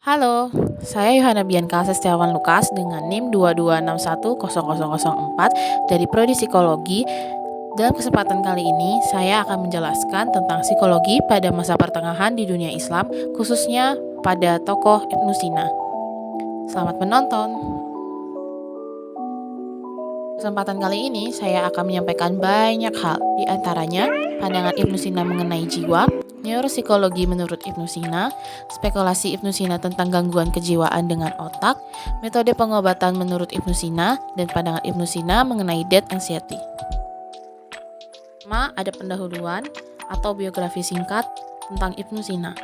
Halo, saya Yohana Bianca Setiawan Lukas dengan NIM 22610004 dari Prodi Psikologi. Dalam kesempatan kali ini, saya akan menjelaskan tentang psikologi pada masa pertengahan di dunia Islam, khususnya pada tokoh Ibnu Sina. Selamat menonton. Kesempatan kali ini, saya akan menyampaikan banyak hal, di antaranya pandangan Ibnu Sina mengenai jiwa, neuropsikologi menurut Ibnu Sina, spekulasi Ibnu Sina tentang gangguan kejiwaan dengan otak, metode pengobatan menurut Ibnu Sina, dan pandangan Ibnu Sina mengenai death anxiety. Pertama, ada pendahuluan atau biografi singkat tentang Ibnu Sina.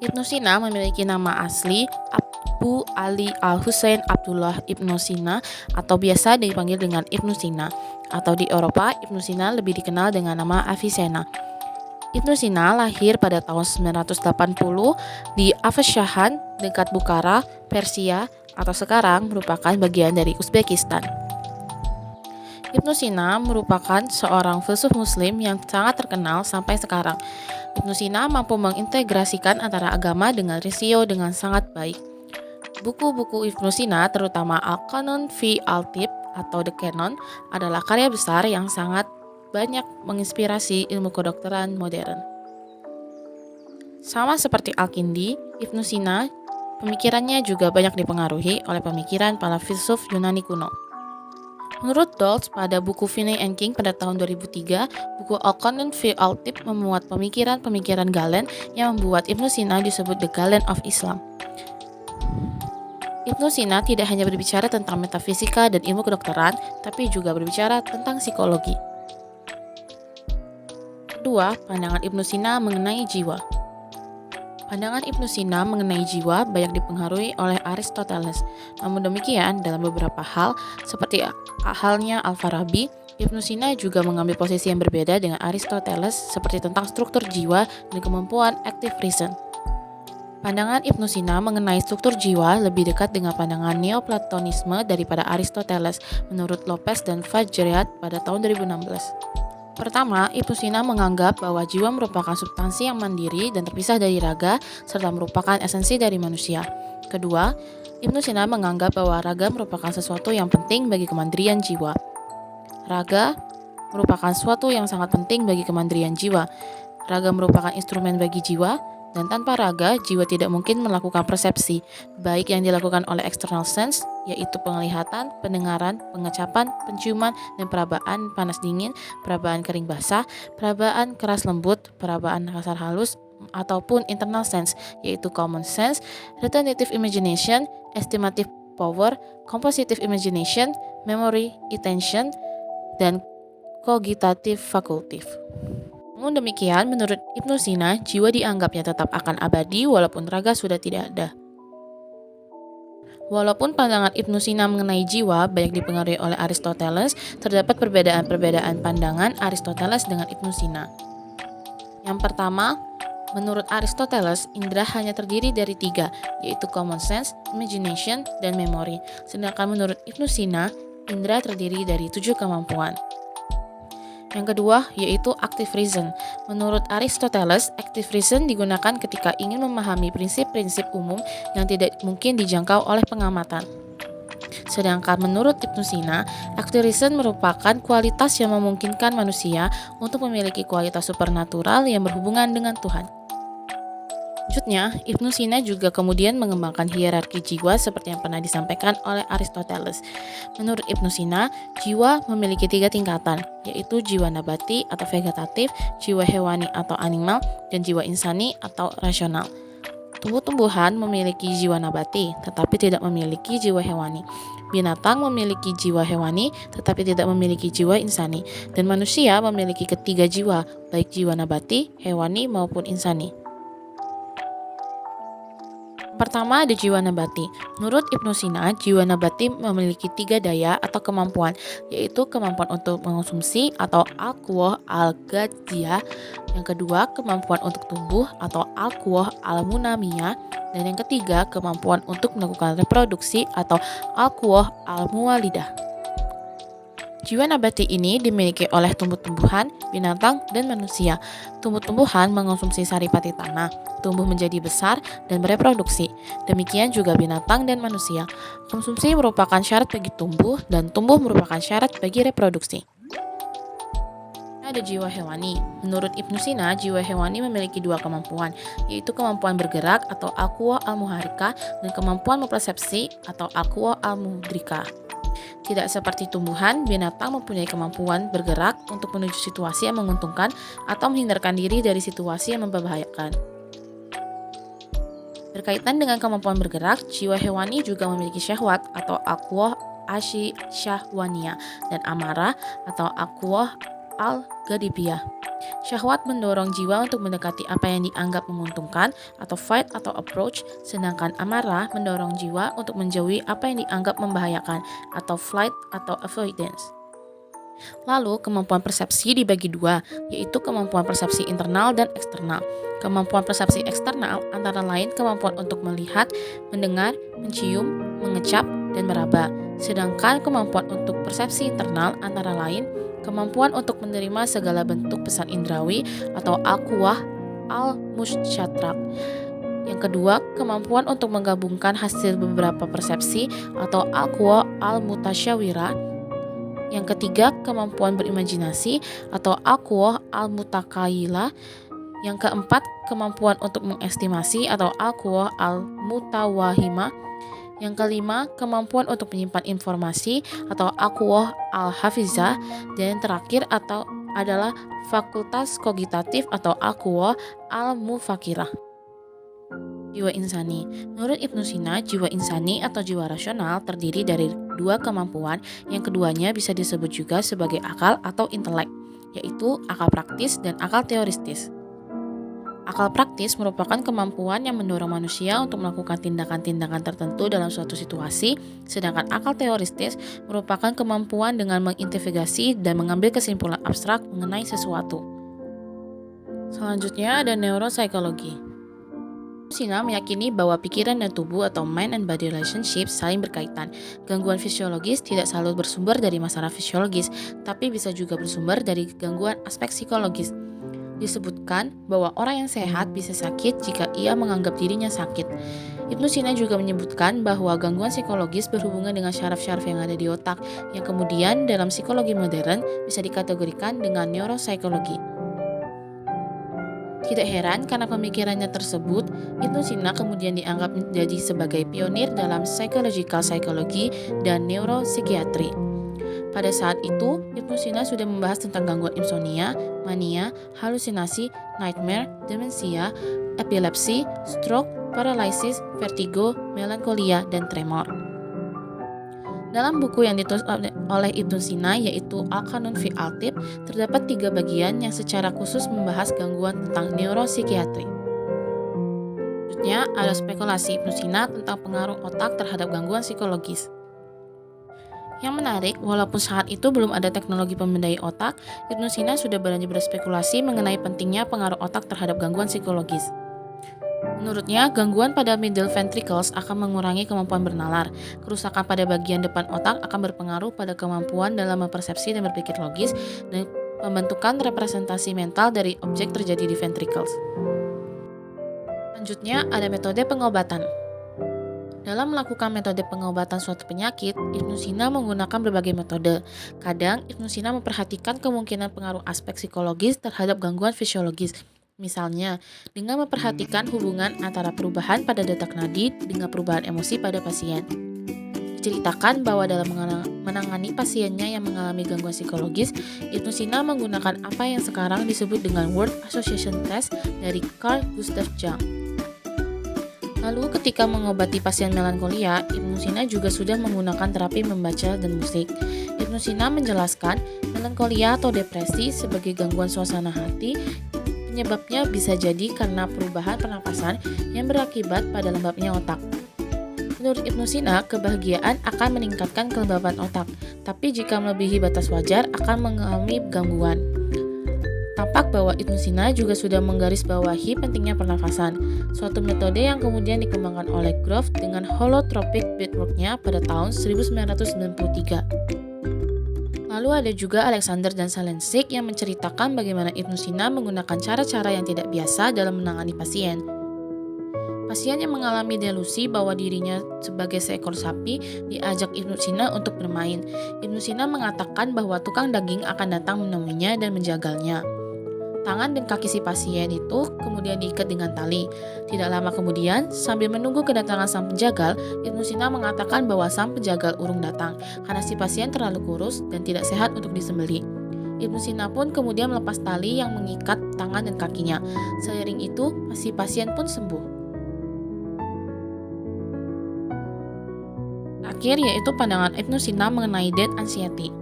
Ibnu Sina memiliki nama asli Abu Ali Al-Husain Abdullah Ibnu Sina atau biasa dipanggil dengan Ibnu Sina, atau di Eropa Ibnu Sina lebih dikenal dengan nama Avicenna. Ibnu Sina lahir pada tahun 980 di Afeshahan dekat Bukhara, Persia, atau sekarang merupakan bagian dari Uzbekistan. Ibnu Sina merupakan seorang filsuf muslim yang sangat terkenal sampai sekarang. Ibnu Sina mampu mengintegrasikan antara agama dengan risio dengan sangat baik. Buku-buku Ibnu Sina, terutama Al-Qanon fi Al-Tib atau The Canon, adalah karya besar yang sangat banyak menginspirasi ilmu kedokteran modern. Sama seperti Al-Kindi, Ibnu Sina, pemikirannya juga banyak dipengaruhi oleh pemikiran para filsuf Yunani kuno. Menurut Dulles pada buku Finney and King pada tahun 2003, buku Al-Qanon fi Al-Tib memuat pemikiran-pemikiran Galen yang membuat Ibnu Sina disebut The Galen of Islam. Ibnu Sina tidak hanya berbicara tentang metafisika dan ilmu kedokteran, tapi juga berbicara tentang psikologi. Kedua, pandangan Ibnu Sina mengenai jiwa. Pandangan Ibnu Sina mengenai jiwa banyak dipengaruhi oleh Aristoteles. Namun demikian, dalam beberapa hal, seperti halnya Al-Farabi, Ibnu Sina juga mengambil posisi yang berbeda dengan Aristoteles seperti tentang struktur jiwa dan kemampuan active reason. Pandangan Ibnu Sina mengenai struktur jiwa lebih dekat dengan pandangan Neoplatonisme daripada Aristoteles, menurut Lopez dan Fajriat pada tahun 2016. Pertama, Ibnu Sina menganggap bahwa jiwa merupakan substansi yang mandiri dan terpisah dari raga, serta merupakan esensi dari manusia. Kedua, Ibnu Sina menganggap bahwa raga merupakan sesuatu yang penting bagi kemandirian jiwa. Raga merupakan sesuatu yang sangat penting bagi kemandirian jiwa. Raga merupakan instrumen bagi jiwa, dan tanpa raga, jiwa tidak mungkin melakukan persepsi, baik yang dilakukan oleh external sense, yaitu penglihatan, pendengaran, pengecapan, penciuman, dan perabaan panas dingin, perabaan kering basah, perabaan keras lembut, perabaan kasar halus, ataupun internal sense, yaitu common sense, retentive imagination, estimative power, compositive imagination, memory, attention, dan cogitative facultative. Namun demikian, menurut Ibnu Sina, jiwa dianggapnya tetap akan abadi walaupun raga sudah tidak ada. Walaupun pandangan Ibnu Sina mengenai jiwa banyak dipengaruhi oleh Aristoteles, terdapat perbedaan-perbedaan pandangan Aristoteles dengan Ibnu Sina. Yang pertama, menurut Aristoteles, indera hanya terdiri dari 3, yaitu common sense, imagination, dan memory. Sedangkan menurut Ibnu Sina, indera terdiri dari 7 kemampuan. Yang kedua, yaitu active reason. Menurut Aristoteles, active reason digunakan ketika ingin memahami prinsip-prinsip umum yang tidak mungkin dijangkau oleh pengamatan. Sedangkan menurut Ibnu Sina, active reason merupakan kualitas yang memungkinkan manusia untuk memiliki kualitas supernatural yang berhubungan dengan Tuhan. Selanjutnya, Ibnu Sina juga kemudian mengembangkan hierarki jiwa seperti yang pernah disampaikan oleh Aristoteles. Menurut Ibnu Sina, jiwa memiliki 3 tingkatan, yaitu jiwa nabati atau vegetatif, jiwa hewani atau animal, dan jiwa insani atau rasional. Tumbuh-tumbuhan memiliki jiwa nabati, tetapi tidak memiliki jiwa hewani. Binatang memiliki jiwa hewani, tetapi tidak memiliki jiwa insani. Dan manusia memiliki ketiga jiwa, baik jiwa nabati, hewani, maupun insani. Pertama, ada jiwa nabati. Menurut Ibnu Sina, jiwa nabati memiliki 3 daya atau kemampuan, yaitu kemampuan untuk mengonsumsi atau al-quwwah al-ghadziyah. Yang kedua, kemampuan untuk tumbuh atau al-quwwah al-munamiyah. Dan yang ketiga, kemampuan untuk melakukan reproduksi atau al-quwwah al-muwalidah. Jiwa nabati ini dimiliki oleh tumbuh-tumbuhan, binatang, dan manusia. Tumbuh-tumbuhan mengonsumsi saripati tanah, tumbuh menjadi besar, dan bereproduksi. Demikian juga binatang dan manusia. Konsumsi merupakan syarat bagi tumbuh, dan tumbuh merupakan syarat bagi reproduksi. Ada jiwa hewani. Menurut Ibnu Sina, jiwa hewani memiliki dua kemampuan, yaitu kemampuan bergerak atau al-quwa al-muharrika dan kemampuan mempersepsi atau al-quwa al-mudrika. Tidak seperti tumbuhan, binatang mempunyai kemampuan bergerak untuk menuju situasi yang menguntungkan atau menghindarkan diri dari situasi yang membahayakan. Berkaitan dengan kemampuan bergerak, jiwa hewani juga memiliki syahwat atau al-quwa syahwaniyah dan amarah atau al-quwa al-ghadibiyah. Syahwat mendorong jiwa untuk mendekati apa yang dianggap menguntungkan atau fight atau approach, sedangkan amarah mendorong jiwa untuk menjauhi apa yang dianggap membahayakan atau flight atau avoidance. Lalu, kemampuan persepsi dibagi dua, yaitu kemampuan persepsi internal dan eksternal. Kemampuan persepsi eksternal antara lain kemampuan untuk melihat, mendengar, mencium, mengecap, dan meraba. Sedangkan kemampuan untuk persepsi internal antara lain kemampuan untuk menerima segala bentuk pesan indrawi atau al-quwah al-musyatrak. Yang kedua, kemampuan untuk menggabungkan hasil beberapa persepsi atau al-quwah al-mutasyawirah. Yang ketiga, kemampuan berimajinasi atau al-quwah al-mutakayyilah. Yang keempat, kemampuan untuk mengestimasi atau al-quwah al-mutawahimah. Yang kelima, kemampuan untuk menyimpan informasi atau al-quwah al-hafizah. Dan yang terakhir adalah fakultas kogitatif atau al-quwah al-mufakirah. Jiwa insani. Menurut Ibnu Sina, jiwa insani atau jiwa rasional terdiri dari dua kemampuan yang keduanya bisa disebut juga sebagai akal atau intelek, yaitu akal praktis dan akal teoristis. Akal praktis merupakan kemampuan yang mendorong manusia untuk melakukan tindakan-tindakan tertentu dalam suatu situasi, sedangkan akal teoristis merupakan kemampuan dengan menginvestigasi dan mengambil kesimpulan abstrak mengenai sesuatu. Selanjutnya ada neuropsikologi. Sina meyakini bahwa pikiran dan tubuh atau mind and body relationship saling berkaitan. Gangguan fisiologis tidak selalu bersumber dari masalah fisiologis, tapi bisa juga bersumber dari gangguan aspek psikologis. Disebutkan bahwa orang yang sehat bisa sakit jika ia menganggap dirinya sakit. Ibnu Sina juga menyebutkan bahwa gangguan psikologis berhubungan dengan syaraf-syaraf yang ada di otak, yang kemudian dalam psikologi modern bisa dikategorikan dengan neuropsikologi. Tidak heran karena pemikirannya tersebut, Ibnu Sina kemudian dianggap menjadi sebagai pionir dalam psychological psychology dan neuropsikiatri. Pada saat itu, Ibnu Sina sudah membahas tentang gangguan insomnia, mania, halusinasi, nightmare, demensia, epilepsi, stroke, paralysis, vertigo, melankolia, dan tremor. Dalam buku yang ditulis oleh Ibnu Sina yaitu Al-Qanun fi Al-Tib, terdapat 3 bagian yang secara khusus membahas gangguan tentang neuropsikiatri. Selanjutnya ada spekulasi Ibnu Sina tentang pengaruh otak terhadap gangguan psikologis. Yang menarik, walaupun saat itu belum ada teknologi pemberdayaan otak, Ibnu Sina sudah berani berspekulasi mengenai pentingnya pengaruh otak terhadap gangguan psikologis. Menurutnya, gangguan pada middle ventricles akan mengurangi kemampuan bernalar. Kerusakan pada bagian depan otak akan berpengaruh pada kemampuan dalam mempersepsi dan berpikir logis dan pembentukan representasi mental dari objek terjadi di ventricles. Selanjutnya, ada metode pengobatan. Dalam melakukan metode pengobatan suatu penyakit, Ibnu Sina menggunakan berbagai metode. Kadang, Ibnu Sina memperhatikan kemungkinan pengaruh aspek psikologis terhadap gangguan fisiologis. Misalnya, dengan memperhatikan hubungan antara perubahan pada detak nadi dengan perubahan emosi pada pasien. Diceritakan bahwa dalam menangani pasiennya yang mengalami gangguan psikologis, Ibnu Sina menggunakan apa yang sekarang disebut dengan Word Association Test dari Carl Gustav Jung. Lalu ketika mengobati pasien melankolia, Ibnu Sina juga sudah menggunakan terapi membaca dan musik. Ibnu Sina menjelaskan melankolia atau depresi sebagai gangguan suasana hati. Penyebabnya bisa jadi karena perubahan pernapasan yang berakibat pada lembabnya otak. Menurut Ibnu Sina, kebahagiaan akan meningkatkan kelembaban otak, tapi jika melebihi batas wajar akan mengalami gangguan. Tampak bahwa Ibnu Sina juga sudah menggarisbawahi pentingnya pernafasan, suatu metode yang kemudian dikembangkan oleh Grove dengan holotropic breathwork-nya pada tahun 1993. Lalu ada juga Alexander dan Salensik yang menceritakan bagaimana Ibnu Sina menggunakan cara-cara yang tidak biasa dalam menangani pasien. Pasien yang mengalami delusi bahwa dirinya sebagai seekor sapi diajak Ibnu Sina untuk bermain. Ibnu Sina mengatakan bahwa tukang daging akan datang menemuinya dan menjagalnya. Tangan dan kaki si pasien itu kemudian diikat dengan tali. Tidak lama kemudian, sambil menunggu kedatangan sang penjagal, Ibnu Sina mengatakan bahwa sang penjagal urung datang karena si pasien terlalu kurus dan tidak sehat untuk disembelih. Ibnu Sina pun kemudian melepas tali yang mengikat tangan dan kakinya. Seiring itu, si pasien pun sembuh. Terakhir yaitu pandangan Ibnu Sina mengenai death anxiety.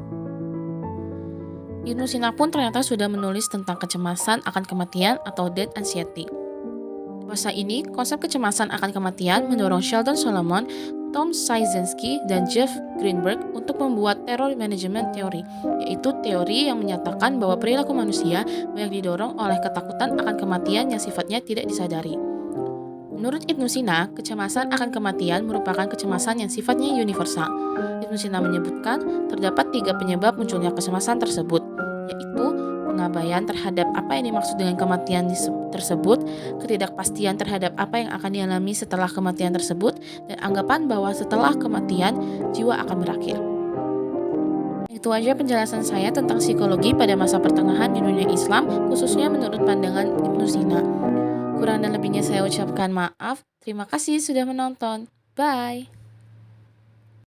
Ibnu Sina pun ternyata sudah menulis tentang kecemasan akan kematian atau death anxiety. Masa ini, konsep kecemasan akan kematian mendorong Sheldon Solomon, Tom Szynski, dan Jeff Greenberg untuk membuat terror management theory, yaitu teori yang menyatakan bahwa perilaku manusia banyak didorong oleh ketakutan akan kematian yang sifatnya tidak disadari. Menurut Ibnu Sina, kecemasan akan kematian merupakan kecemasan yang sifatnya universal. Ibnu Sina menyebutkan terdapat 3 penyebab munculnya kecemasan tersebut, yaitu pengabaian terhadap apa yang dimaksud dengan kematian tersebut, ketidakpastian terhadap apa yang akan dialami setelah kematian tersebut, dan anggapan bahwa setelah kematian, jiwa akan berakhir. Itu aja penjelasan saya tentang psikologi pada masa pertengahan di dunia Islam, khususnya menurut pandangan Ibnu Sina. Kurang dan lebihnya saya ucapkan maaf. Terima kasih sudah menonton. Bye.